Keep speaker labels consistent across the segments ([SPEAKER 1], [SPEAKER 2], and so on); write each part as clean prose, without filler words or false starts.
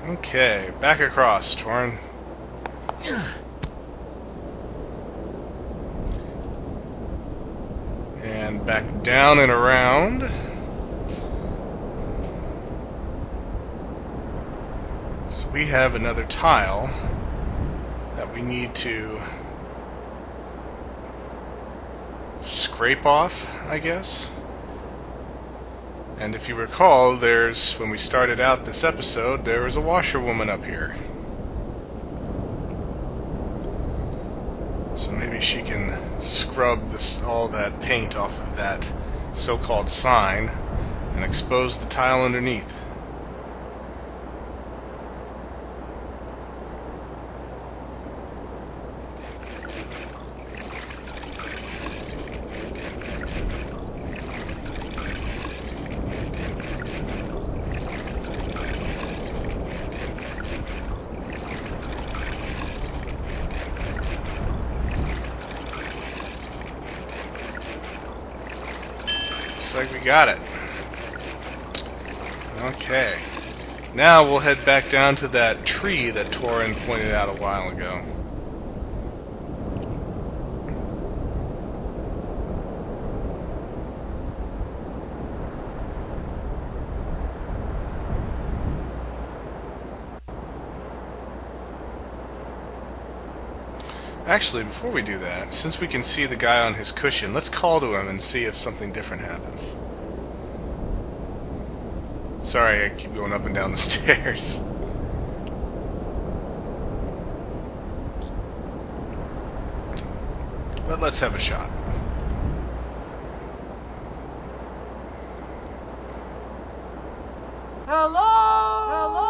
[SPEAKER 1] Okay, back across, Torin. And back down and around. So we have another tile that we need to scrape off, I guess. And if you recall, when we started out this episode, there was a washerwoman up here. So maybe she can scrub all that paint off of that so-called sign and expose the tile underneath. Looks like we got it. Okay. Now we'll head back down to that tree that Torin pointed out a while ago. Actually, before we do that, since we can see the guy on his cushion, let's call to him and see if something different happens. Sorry, I keep going up and down the stairs. But let's have a shot.
[SPEAKER 2] Hello! Hello!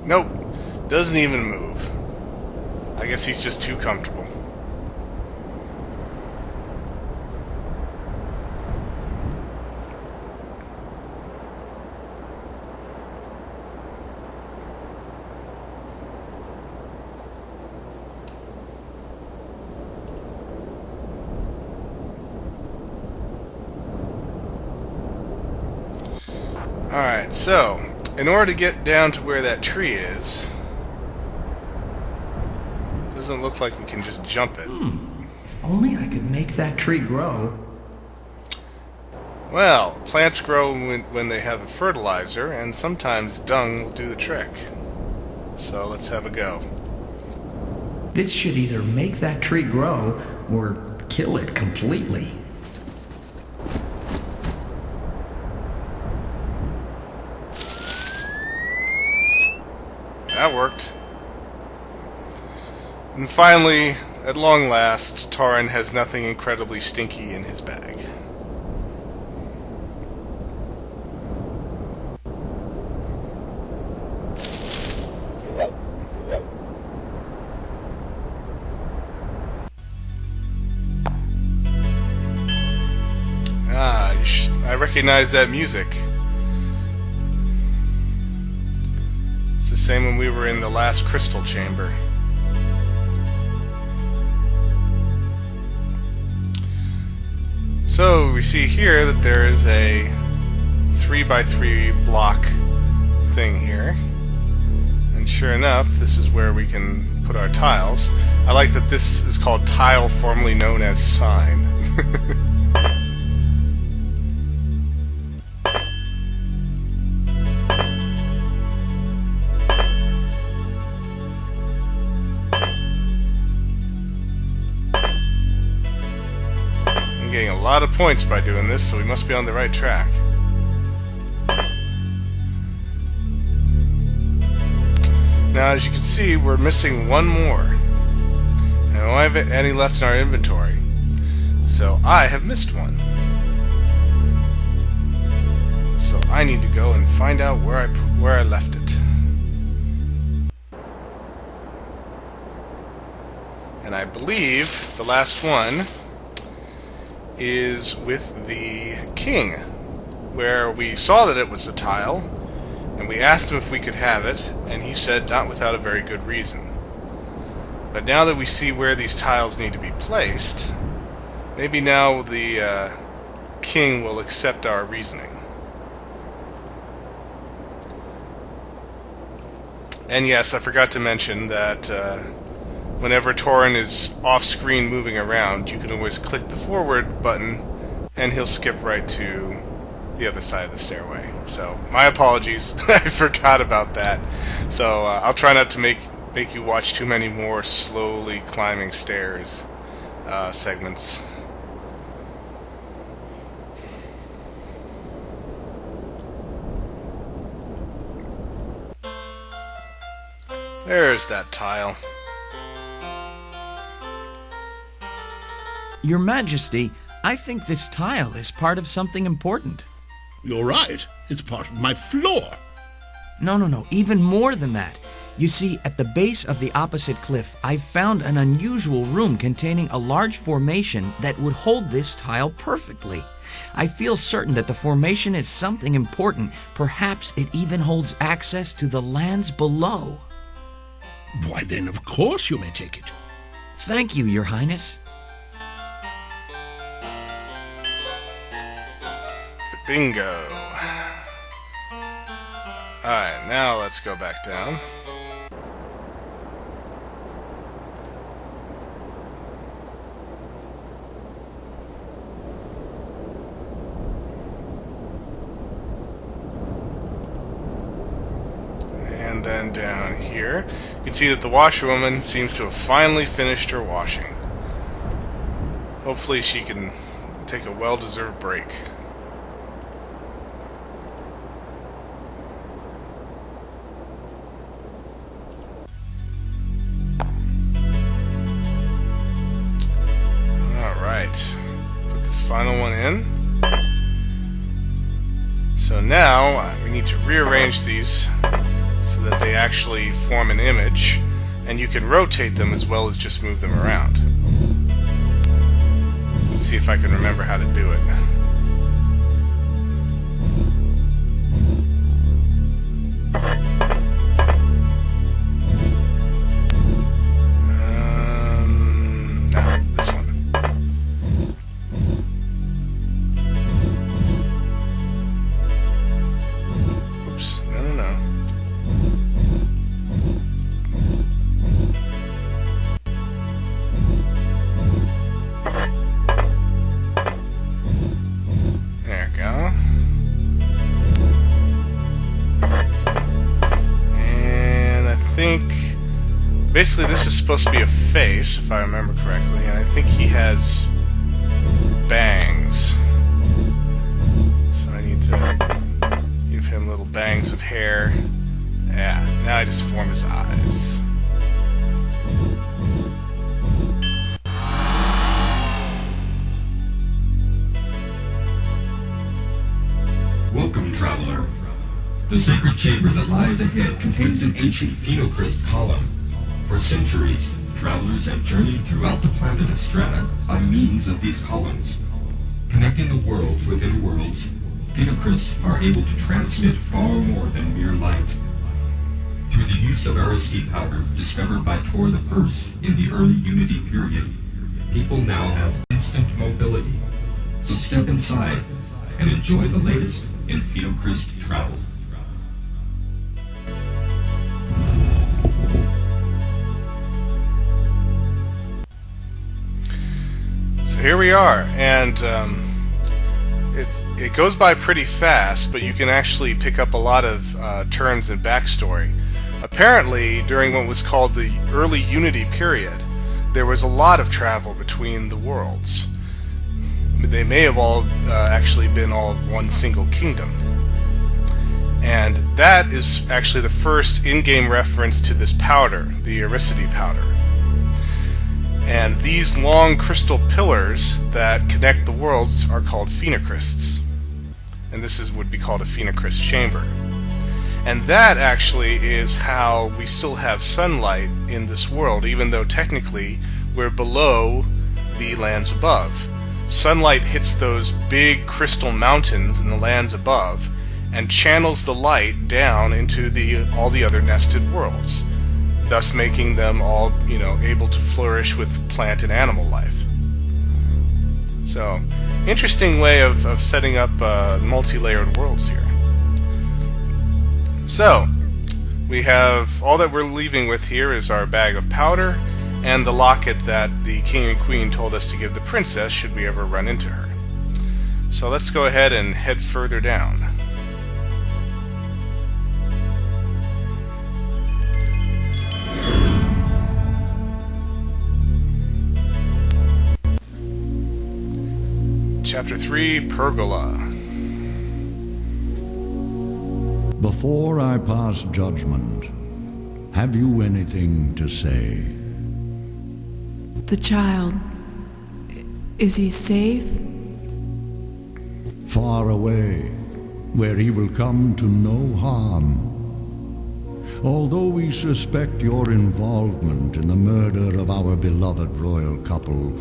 [SPEAKER 1] Nope, doesn't even move. I guess he's just too comfortable. Alright, so in order to get down to where that tree is, doesn't look like we can just jump it.
[SPEAKER 3] If only I could make that tree grow.
[SPEAKER 1] Well, plants grow when they have a fertilizer, and sometimes dung will do the trick. So let's have a go.
[SPEAKER 3] This should either make that tree grow or kill it completely.
[SPEAKER 1] That worked. And finally, at long last, Torin has nothing incredibly stinky in his bag. Ah, I recognize that music. It's the same when we were in the last crystal chamber. So we see here that there is a 3x3 block thing here. And sure enough, this is where we can put our tiles. I like that this is called tile, formerly known as sign. Getting a lot of points by doing this, so we must be on the right track. Now, as you can see, we're missing one more. And we don't have any left in our inventory. So I have missed one. So I need to go and find out where I left it. And I believe the last one is with the king, where we saw that it was a tile, and we asked him if we could have it, and he said not without a very good reason. But now that we see where these tiles need to be placed, maybe now the king will accept our reasoning. And yes, I forgot to mention that whenever Torin is off-screen moving around, you can always click the forward button and he'll skip right to the other side of the stairway. So, my apologies, I forgot about that. So, I'll try not to make you watch too many more slowly climbing stairs segments. There's that tile.
[SPEAKER 3] Your Majesty, I think this tile is part of something important.
[SPEAKER 4] You're right. It's part of my floor.
[SPEAKER 3] No. Even more than that. You see, at the base of the opposite cliff, I've found an unusual room containing a large formation that would hold this tile perfectly. I feel certain that the formation is something important. Perhaps it even holds access to the lands below.
[SPEAKER 4] Why then, of course you may take it.
[SPEAKER 3] Thank you, Your Highness.
[SPEAKER 1] Bingo. Alright, now let's go back down. And then down here, you can see that the washerwoman seems to have finally finished her washing. Hopefully she can take a well-deserved break. Put this final one in. So now we need to rearrange these so that they actually form an image, and you can rotate them as well as just move them around. Let's see if I can remember how to do it. Basically, this is supposed to be a face, if I remember correctly, and I think he has bangs. So I need to give him little bangs of hair. Yeah, now I just form his eyes.
[SPEAKER 5] Welcome, traveler. The sacred chamber that lies ahead contains an ancient phenocryst column. For centuries, travelers have journeyed throughout the planet of Strata by means of these columns. Connecting the world within worlds, phenocrysts are able to transmit far more than mere light. Through the use of RSD powder discovered by Tor I in the early Unity period, people now have instant mobility. So step inside and enjoy the latest in phenocryst travel.
[SPEAKER 1] So here we are, and it goes by pretty fast, but you can actually pick up a lot of turns and backstory. Apparently, during what was called the early Unity period, there was a lot of travel between the worlds. They may have all actually been all of one single kingdom. And that is actually the first in-game reference to this powder, the Ericity powder. And these long crystal pillars that connect the worlds are called phenocrysts. And this would be called a phenocryst chamber. And that actually is how we still have sunlight in this world, even though technically we're below the lands above. Sunlight hits those big crystal mountains in the lands above and channels the light down into all the other nested worlds. thus making them all, able to flourish with plant and animal life. So, interesting way of setting up multi-layered worlds here. So, we have all that we're leaving with here is our bag of powder and the locket that the king and queen told us to give the princess should we ever run into her. So let's go ahead and head further down. Chapter 3, Pergola.
[SPEAKER 6] Before I pass judgment, have you anything to say?
[SPEAKER 2] The child. Is he safe?
[SPEAKER 6] Far away, where he will come to no harm. Although we suspect your involvement in the murder of our beloved royal couple,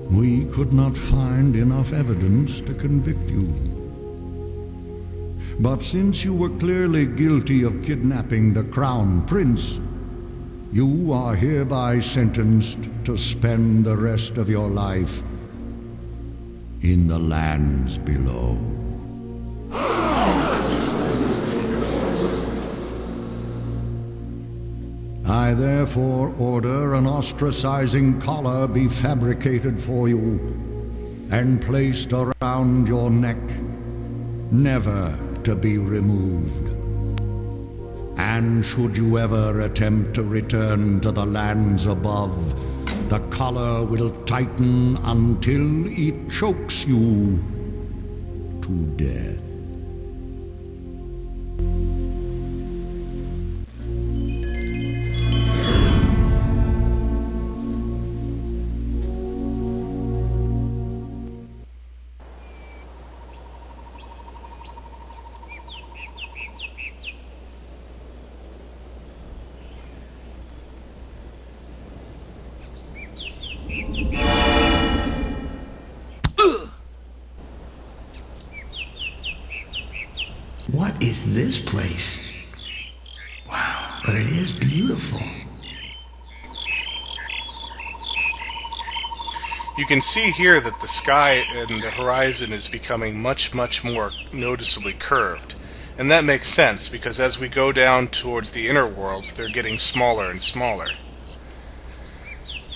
[SPEAKER 6] we could not find enough evidence to convict you. But since you were clearly guilty of kidnapping the Crown Prince, you are hereby sentenced to spend the rest of your life in the lands below. I therefore order an ostracizing collar be fabricated for you and placed around your neck, never to be removed. And should you ever attempt to return to the lands above, the collar will tighten until it chokes you to death.
[SPEAKER 3] What is this place? Wow, but it is beautiful.
[SPEAKER 1] You can see here that the sky and the horizon is becoming much, much more noticeably curved. And that makes sense, because as we go down towards the inner worlds, they're getting smaller and smaller.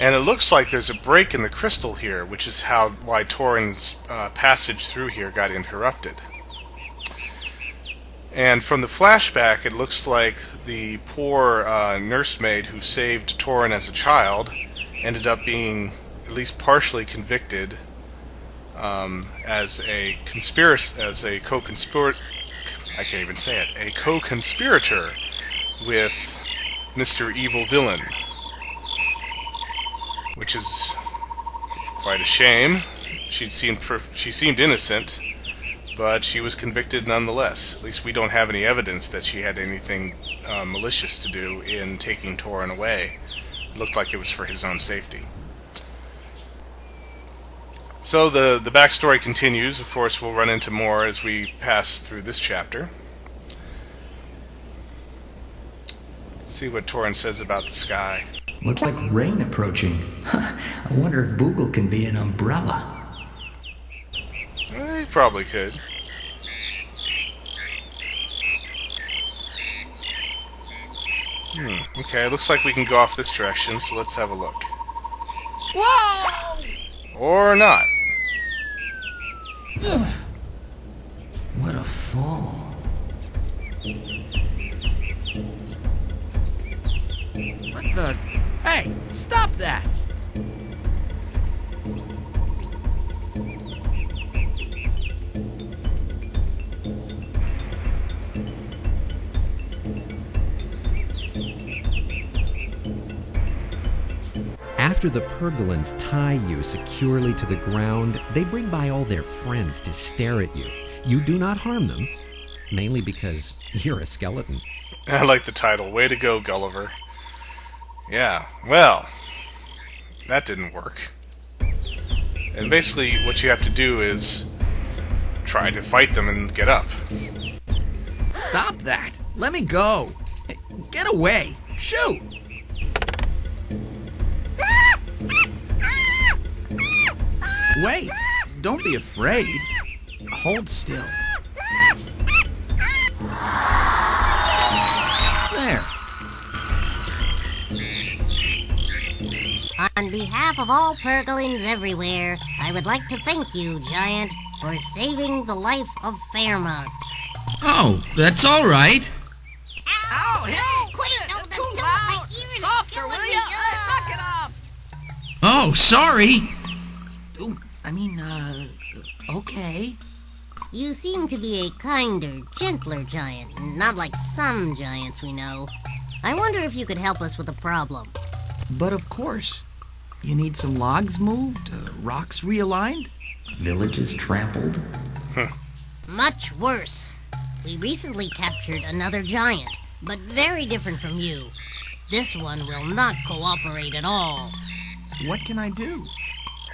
[SPEAKER 1] And it looks like there's a break in the crystal here, which is why Torin's passage through here got interrupted. And from the flashback, it looks like the poor nursemaid who saved Torin as a child ended up being at least partially convicted as a co-conspirator. I can't even say it. A co-conspirator with Mr. Evil Villain, which is quite a shame. She seemed innocent, but she was convicted nonetheless. At least we don't have any evidence that she had anything malicious to do in taking Torin away. It looked like it was for his own safety. So the backstory continues. Of course, we'll run into more as we pass through this chapter. Let's see what Torin says about the sky.
[SPEAKER 3] Looks like rain approaching. I wonder if Boogle can be an umbrella.
[SPEAKER 1] He probably could. Okay, looks like we can go off this direction, so let's have a look.
[SPEAKER 2] Whoa!
[SPEAKER 1] Or not.
[SPEAKER 3] What a fall.
[SPEAKER 7] What the? Hey, stop that!
[SPEAKER 8] After the Pergolans tie you securely to the ground, they bring by all their friends to stare at you. You do not harm them, mainly because you're a skeleton.
[SPEAKER 1] I like the title. Way to go, Gulliver. Yeah, well, that didn't work. And basically what you have to do is try to fight them and get up.
[SPEAKER 7] Stop that! Let me go! Hey, get away! Shoot!
[SPEAKER 3] Wait, don't be afraid. Hold still. There.
[SPEAKER 9] On behalf of all Pergolins everywhere, I would like to thank you, Giant, for saving the life of Fairmont.
[SPEAKER 3] Oh, that's all right.
[SPEAKER 7] Oh, hey, quit it!
[SPEAKER 9] No,
[SPEAKER 7] That's too
[SPEAKER 9] don't,
[SPEAKER 7] loud!
[SPEAKER 9] my ears are
[SPEAKER 7] Softer,
[SPEAKER 9] killing
[SPEAKER 7] will
[SPEAKER 9] me.
[SPEAKER 7] ya? Knock it off!
[SPEAKER 3] Oh, sorry. Ooh, okay.
[SPEAKER 9] You seem to be a kinder, gentler giant, not like some giants we know. I wonder if you could help us with a problem.
[SPEAKER 3] But of course. You need some logs moved, rocks realigned?
[SPEAKER 10] Villages trampled?
[SPEAKER 9] Much worse. We recently captured another giant, but very different from you. This one will not cooperate at all.
[SPEAKER 3] What can I do?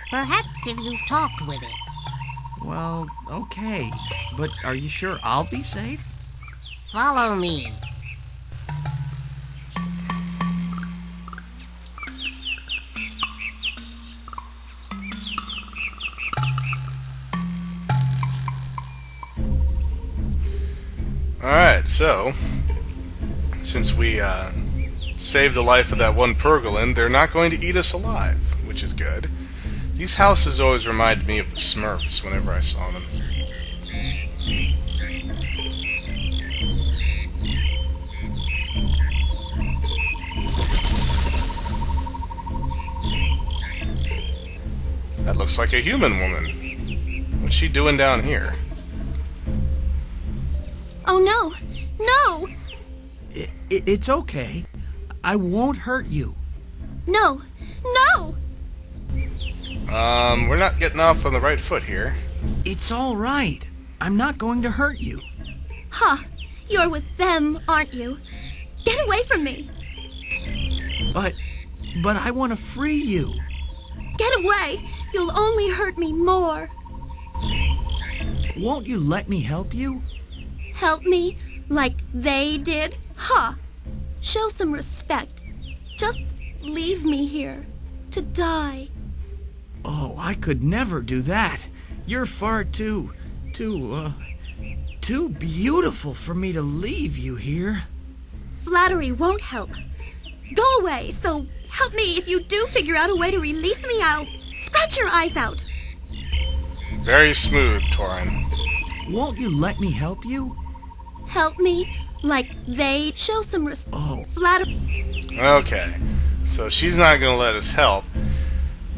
[SPEAKER 9] Perhaps if you talked with it.
[SPEAKER 3] Well, okay. But are you sure I'll be safe?
[SPEAKER 9] Follow me.
[SPEAKER 1] Alright, so, since we saved the life of that one Pergolin, they're not going to eat us alive, which is good. These houses always reminded me of the Smurfs whenever I saw them. That looks like a human woman. What's she doing down here?
[SPEAKER 11] Oh no! No!
[SPEAKER 3] It's okay. I won't hurt you.
[SPEAKER 11] No! No!
[SPEAKER 1] We're not getting off on the right foot here.
[SPEAKER 3] It's all right. I'm not going to hurt you.
[SPEAKER 11] Ha! You're with them, aren't you? Get away from me!
[SPEAKER 3] But I want to free you.
[SPEAKER 11] Get away! You'll only hurt me more.
[SPEAKER 3] Won't you let me help you?
[SPEAKER 11] Help me like they did? Ha! Show some respect. Just leave me here to die.
[SPEAKER 3] Oh, I could never do that. You're far too beautiful for me to leave you here.
[SPEAKER 11] Flattery won't help. Go away, so help me if you do figure out a way to release me. I'll scratch your eyes out.
[SPEAKER 1] Very smooth, Torin.
[SPEAKER 3] Won't you let me help you?
[SPEAKER 11] Help me like they show some respect.
[SPEAKER 3] Oh.
[SPEAKER 11] Flattery.
[SPEAKER 1] Okay, so she's not going to let us help.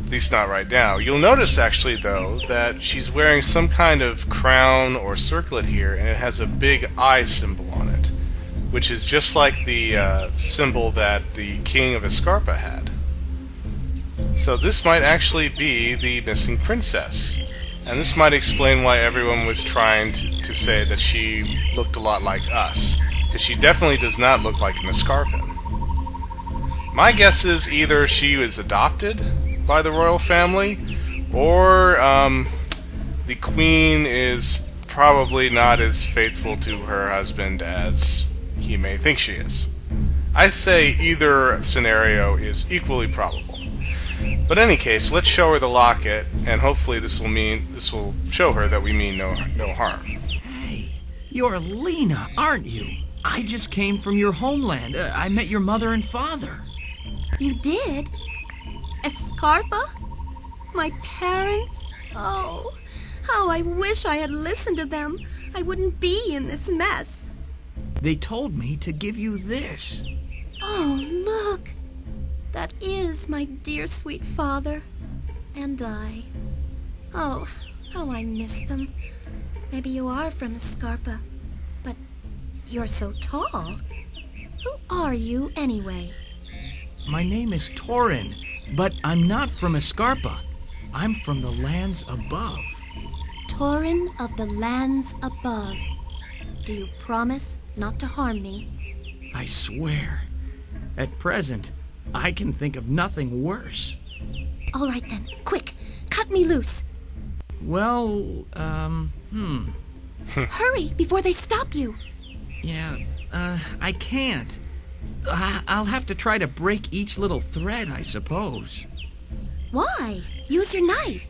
[SPEAKER 1] At least not right now. You'll notice, actually, though, that she's wearing some kind of crown or circlet here, and it has a big eye symbol on it, which is just like the symbol that the king of Escarpa had. So this might actually be the missing princess. And this might explain why everyone was trying to say that she looked a lot like us, because she definitely does not look like an Escarpan. My guess is either she was adopted by the royal family, or the queen is probably not as faithful to her husband as he may think she is. I'd say either scenario is equally probable. But in any case, let's show her the locket, and hopefully this will show her that we mean no harm.
[SPEAKER 3] Hey, you're Lena, aren't you? I just came from your homeland. I met your mother and father.
[SPEAKER 11] You did? Escarpa? My parents? Oh, how I wish I had listened to them. I wouldn't be in this mess.
[SPEAKER 3] They told me to give you this.
[SPEAKER 11] Oh, look. That is my dear sweet father. And I. Oh, how I miss them. Maybe you are from Escarpa, but you're so tall. Who are you anyway?
[SPEAKER 3] My name is Torin, but I'm not from Escarpa. I'm from the lands above.
[SPEAKER 11] Torin of the lands above. Do you promise not to harm me?
[SPEAKER 3] I swear. At present, I can think of nothing worse.
[SPEAKER 11] All right then, quick, cut me loose.
[SPEAKER 3] Well,
[SPEAKER 11] Hurry, before they stop you.
[SPEAKER 3] Yeah, I can't. I'll have to try to break each little thread, I suppose.
[SPEAKER 11] Why? Use your knife.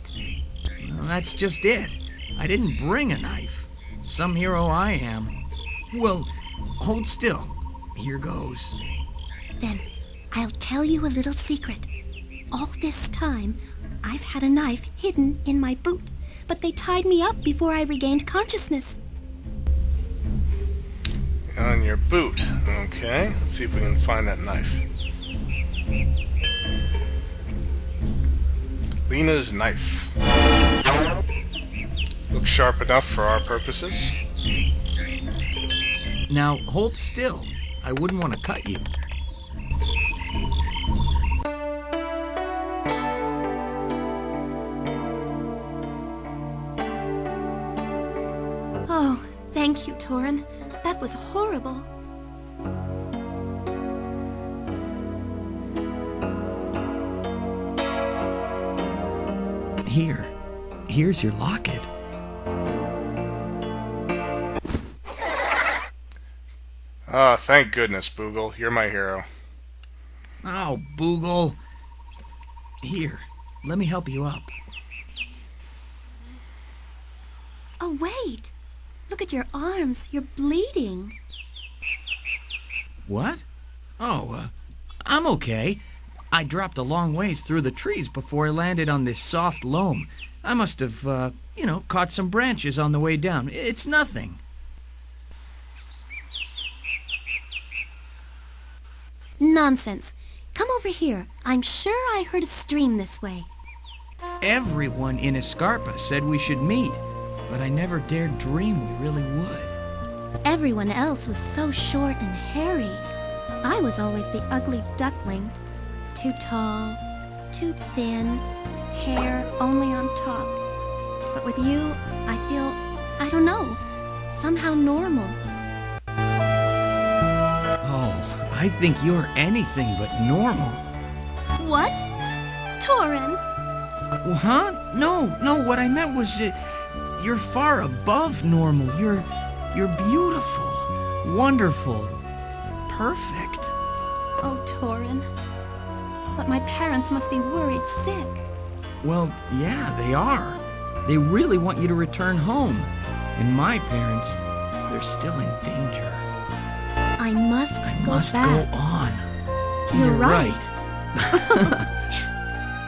[SPEAKER 3] Well, that's just it. I didn't bring a knife. Some hero I am. Well, hold still. Here goes.
[SPEAKER 11] Then I'll tell you a little secret. All this time, I've had a knife hidden in my boot, but they tied me up before I regained consciousness.
[SPEAKER 1] On your boot. Okay, let's see if we can find that knife. Lena's knife. Looks sharp enough for our purposes.
[SPEAKER 3] Now, hold still. I wouldn't want to cut you.
[SPEAKER 11] Oh, thank you, Torin. That was horrible.
[SPEAKER 3] Here's your locket.
[SPEAKER 1] Ah, thank goodness, Boogle. You're my hero.
[SPEAKER 3] Oh, Boogle. Here, let me help you up.
[SPEAKER 11] Oh, wait. Look at your arms. You're bleeding.
[SPEAKER 3] What? Oh, I'm okay. I dropped a long ways through the trees before I landed on this soft loam. I must have, caught some branches on the way down. It's nothing.
[SPEAKER 11] Nonsense. Come over here. I'm sure I heard a stream this way.
[SPEAKER 3] Everyone in Escarpa said we should meet, but I never dared dream we really would.
[SPEAKER 11] Everyone else was so short and hairy. I was always the ugly duckling. Too tall, too thin, hair only on top. But with you, I feel, I don't know, somehow normal.
[SPEAKER 3] Oh, I think you're anything but normal.
[SPEAKER 11] What? Torin?
[SPEAKER 3] Huh? No, what I meant was you're far above normal. You're beautiful, wonderful, perfect.
[SPEAKER 11] Oh, Torin. But my parents must be worried sick.
[SPEAKER 3] Well, yeah, they are. They really want you to return home. And my parents, they're still in danger.
[SPEAKER 11] I must
[SPEAKER 3] go on.
[SPEAKER 11] You're right.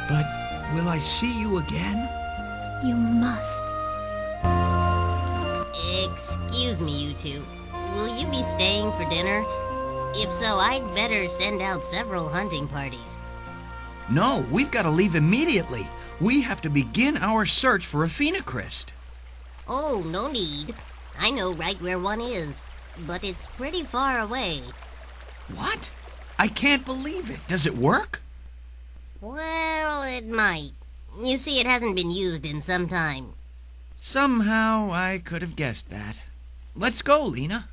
[SPEAKER 3] But will I see you again?
[SPEAKER 11] You must.
[SPEAKER 9] Excuse me, you two. Will you be staying for dinner? If so, I'd better send out several hunting parties.
[SPEAKER 3] No, we've got to leave immediately. We have to begin our search for a phenocryst.
[SPEAKER 9] Oh, no need. I know right where one is, but it's pretty far away.
[SPEAKER 3] What? I can't believe it. Does it work?
[SPEAKER 9] Well, it might. You see, it hasn't been used in some time.
[SPEAKER 3] Somehow I could have guessed that. Let's go, Lena.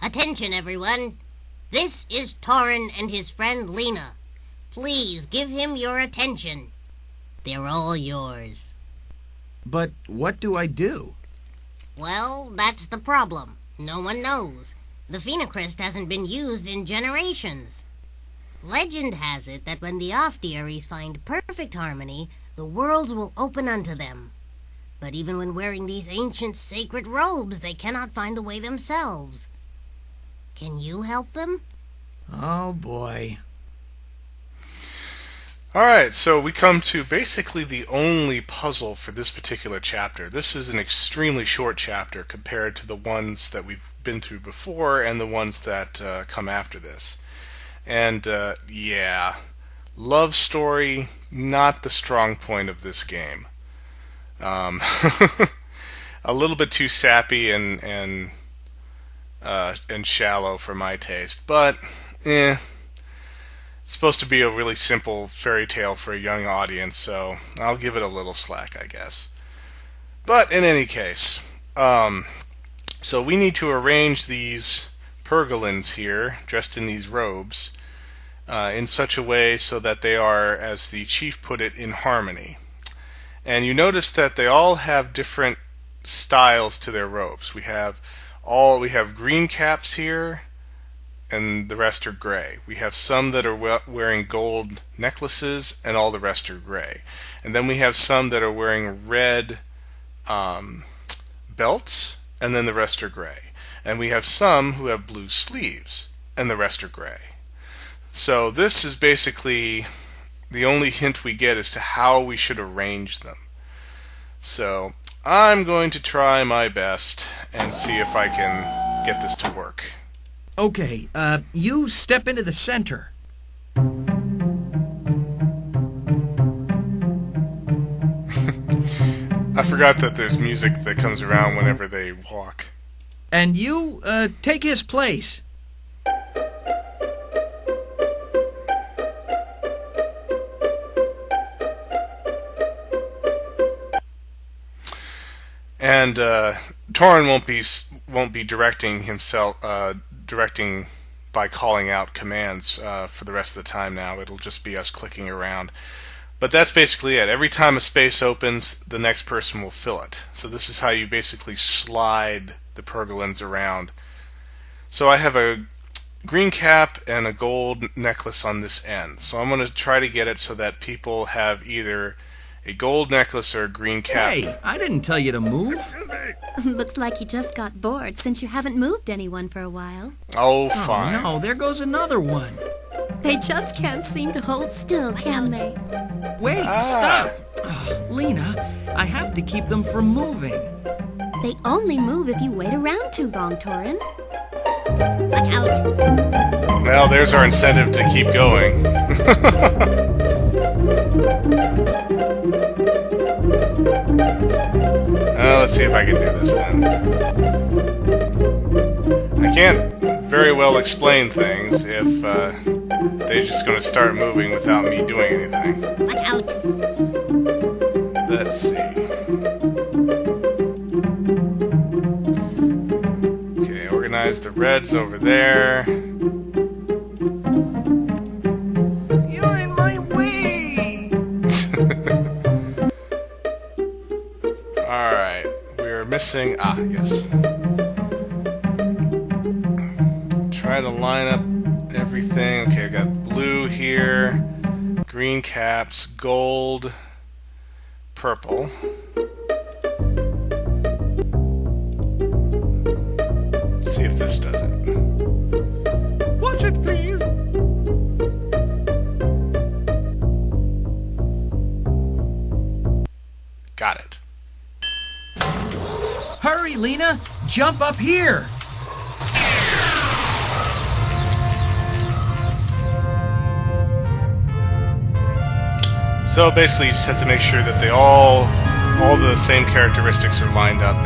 [SPEAKER 9] Attention, everyone. This is Torin and his friend Lena. Please give him your attention. They're all yours.
[SPEAKER 3] But what do I do?
[SPEAKER 9] Well, that's the problem. No one knows. The phenocryst hasn't been used in generations. Legend has it that when the Ostiaries find perfect harmony, the worlds will open unto them. But even when wearing these ancient sacred robes, they cannot find the way themselves. Can you help them?
[SPEAKER 3] Oh, boy.
[SPEAKER 1] Alright, so we come to basically the only puzzle for this particular chapter. This is an extremely short chapter compared to the ones that we've been through before and the ones that come after this. And, yeah, love story, not the strong point of this game. A little bit too sappy and shallow for my taste, but it's supposed to be a really simple fairy tale for a young audience, so I'll give it a little slack, I guess. But in any case, so we need to arrange these Pergolans here, dressed in these robes, in such a way so that they are, as the chief put it, in harmony. And you notice that they all have different styles to their robes. We have green caps here, and the rest are gray. We have some that are wearing gold necklaces, and all the rest are gray. And then we have some that are wearing red belts, and then the rest are gray. And we have some who have blue sleeves, and the rest are gray. So this is basically the only hint we get as to how we should arrange them. So I'm going to try my best and see if I can get this to work.
[SPEAKER 3] Okay, you step into the center.
[SPEAKER 1] I forgot that there's music that comes around whenever they walk.
[SPEAKER 3] And you, take his place.
[SPEAKER 1] And Torin won't be directing himself, directing by calling out commands for the rest of the time now. It'll just be us clicking around. But that's basically it. Every time a space opens, the next person will fill it. So this is how you basically slide the Pergolans around. So I have a green cap and a gold necklace on this end. So I'm going to try to get it so that people have either a gold necklace or a green cap.
[SPEAKER 3] Hey, I didn't tell you to move.
[SPEAKER 11] Looks like you just got bored since you haven't moved anyone for a while.
[SPEAKER 1] Oh, fine.
[SPEAKER 3] Oh, no, there goes another one.
[SPEAKER 11] They just can't seem to hold still, can they?
[SPEAKER 3] Wait, stop. Oh, Lena, I have to keep them from moving.
[SPEAKER 11] They only move if you wait around too long, Torin. Watch out.
[SPEAKER 1] Well, there's our incentive to keep going. Let's see if I can do this then. I can't very well explain things if they're just going to start moving without me doing anything.
[SPEAKER 11] Watch out.
[SPEAKER 1] Let's see. Okay, organize the reds over there.
[SPEAKER 3] You're in my way!
[SPEAKER 1] Alright, we're missing... yes. Try to line up everything. Okay, I've got blue here, green caps, gold, purple. Let's see if this does it.
[SPEAKER 3] Watch it, please.
[SPEAKER 1] Got it.
[SPEAKER 3] Hurry, Lena! Jump up here!
[SPEAKER 1] So basically you just have to make sure that they all the same characteristics are lined up